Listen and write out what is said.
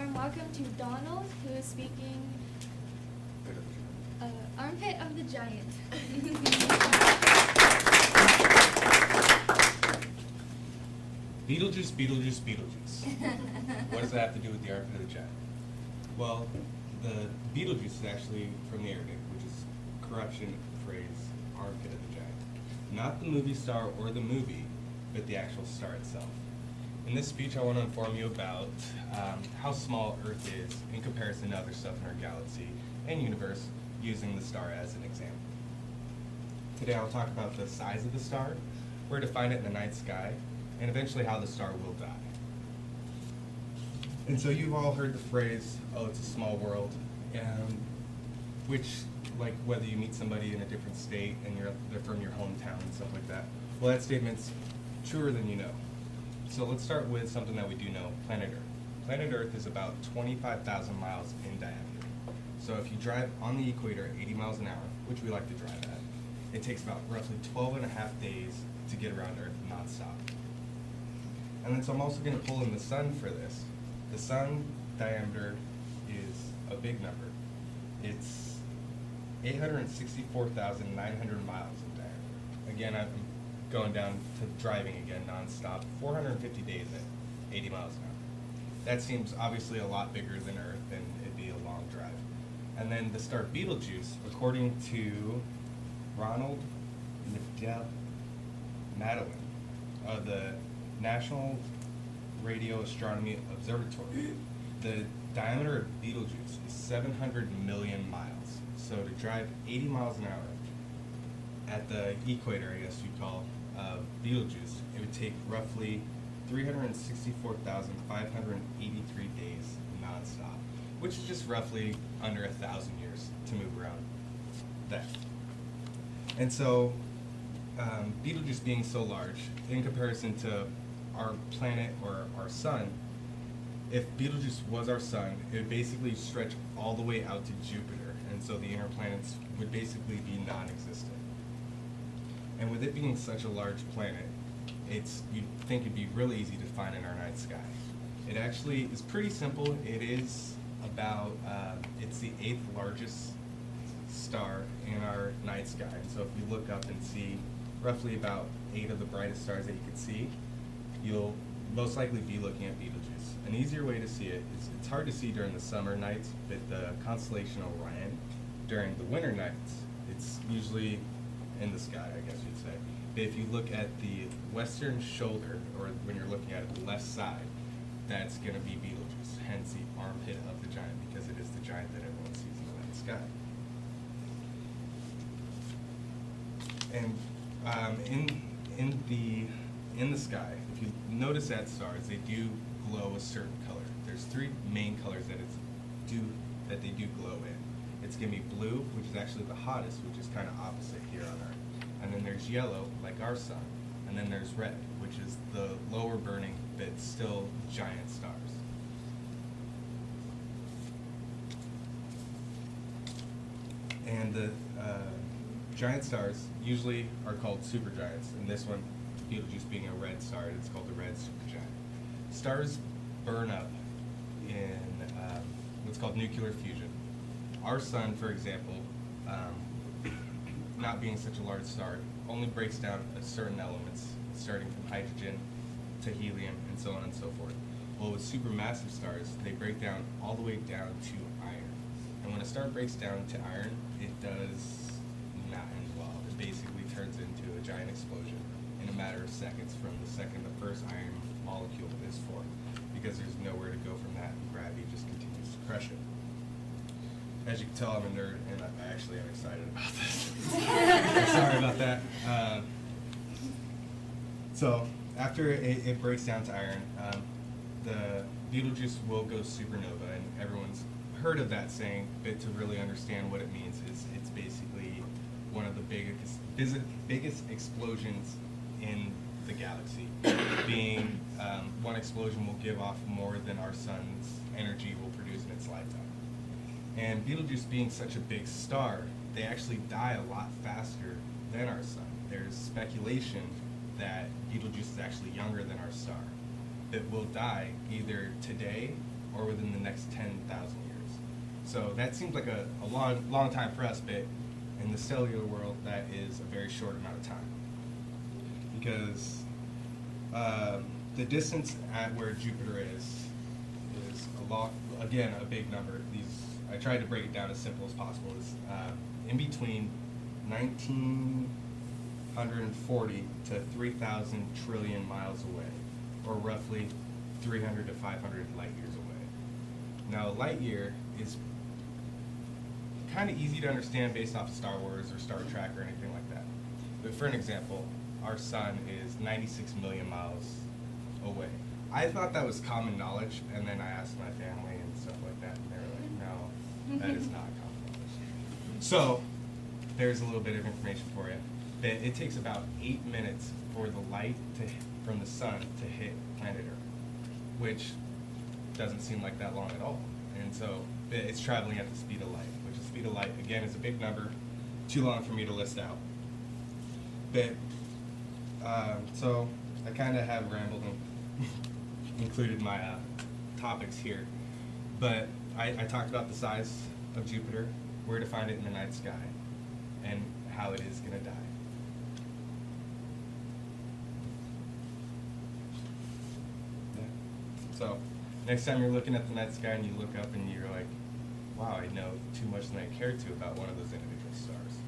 warm welcome to Donald, who is speaking Armpit of the Giant. Beetlejuice, Beetlejuice, Beetlejuice. What does that have to do with the armpit of the giant? Well, the Beetlejuice is actually from the Arabic, which is corruption of the phrase armpit of the giant. Not the movie star or the movie, but the actual star itself. In this speech, I want to inform you about how small Earth is in comparison to other stuff in our galaxy and universe, using the star as an example. Today, I'll talk about the size of the star, where to find it in the night sky, and eventually how the star will die. And so you've all heard the phrase, oh, it's a small world, which, like whether you meet somebody in a different state and they're from your hometown and stuff like that, well, that statement's truer than you know. So let's start with something that we do know, planet Earth. Planet Earth is about 25,000 miles in diameter. So if you drive on the equator at 80 miles an hour, which we like to drive at, it takes about roughly 12 and a half days to get around Earth nonstop. And then so I'm also going to pull in the sun for this. The sun diameter is a big number. It's 864,900 miles in diameter. Again, I'm going down to driving again nonstop, 450 days at 80 miles an hour. That seems obviously a lot bigger than Earth, and it'd be a long drive. And then the star Betelgeuse, according to Ronald Madeline of the National Radio Astronomy Observatory, the diameter of Betelgeuse is 700 million miles. So to drive 80 miles an hour at the equator, I guess you'd call, Betelgeuse, it would take roughly 364,583 days nonstop, which is just roughly under 1,000 years to move around that. And so Betelgeuse being so large, in comparison to our planet or our sun, if Betelgeuse was our sun, it would basically stretch all the way out to Jupiter, and so the inner planets would basically be non-existent. And with it being such a large planet, you'd think it'd be really easy to find in our night sky. It actually is pretty simple. It is about, it's the 8th largest star in our night sky. And so if you look up and see roughly about 8 of the brightest stars that you can see, you'll most likely be looking at Betelgeuse. An easier way to see it is, it's hard to see during the summer nights, but the constellation Orion, during the winter nights, it's usually in the sky, I guess you'd say. But if you look at the western shoulder, or when you're looking at it, the left side, that's going to be Betelgeuse, hence the armpit of the giant, because it is the giant that everyone sees in the night sky. And in the sky, if you notice at stars, they do glow a certain color. There's 3 main colors that they do glow in. It's going to be blue, which is actually the hottest, which is kind of opposite here on Earth. And then there's yellow, like our sun. And then there's red, which is the lower burning, but still giant stars. And the giant stars usually are called supergiants, and this one, Betelgeuse being a red star, it's called the red supergiant. Stars burn up in what's called nuclear fusion. Our sun, for example, not being such a large star, only breaks down certain elements, starting from hydrogen to helium and so on and so forth. Well, with supermassive stars, they break down all the way down to iron. And when a star breaks down to iron, it does not end well. It basically turns into a giant explosion in a matter of seconds from the second the first iron molecule is formed, because there's nowhere to go from that, and gravity just continues to crush it. As you can tell, I'm a nerd, and I actually am excited about this. Sorry about that. So after it breaks down to iron, the Betelgeuse will go supernova, and everyone's heard of that saying, but to really understand what it means is it's basically one of the biggest explosions in the galaxy, being one explosion will give off more than our sun's energy will produce in its lifetime. And Betelgeuse being such a big star, they actually die a lot faster than our sun. There's speculation that Betelgeuse is actually younger than our star, that will die either today or within the next 10,000 years. So that seems like a long time for us, but in the cellular world, that is a very short amount of time. Because the distance at where Jupiter is a lot, again, a big number. I tried to break it down as simple as possible. It's in between 1,940 to 3,000 trillion miles away, or roughly 300 to 500 light years away. Now, a light year is kind of easy to understand based off of Star Wars or Star Trek or anything like that. But for an example, our sun is 96 million miles away. I thought that was common knowledge, and then I asked my family and stuff like that, and they were like, no, that is not common knowledge. So, there's a little bit of information for you. That it takes about 8 minutes for the light from the sun to hit planet Earth, which doesn't seem like that long at all. And so, it's traveling at the speed of light, which the speed of light, again, is a big number, too long for me to list out. But, so, I kind of have rambled and included my topics here. But I talked about the size of Jupiter, where to find it in the night sky, and how it is going to die. Yeah. So, next time you're looking at the night sky and you look up and you're like, wow, I know too much than I care to about one of those individual stars.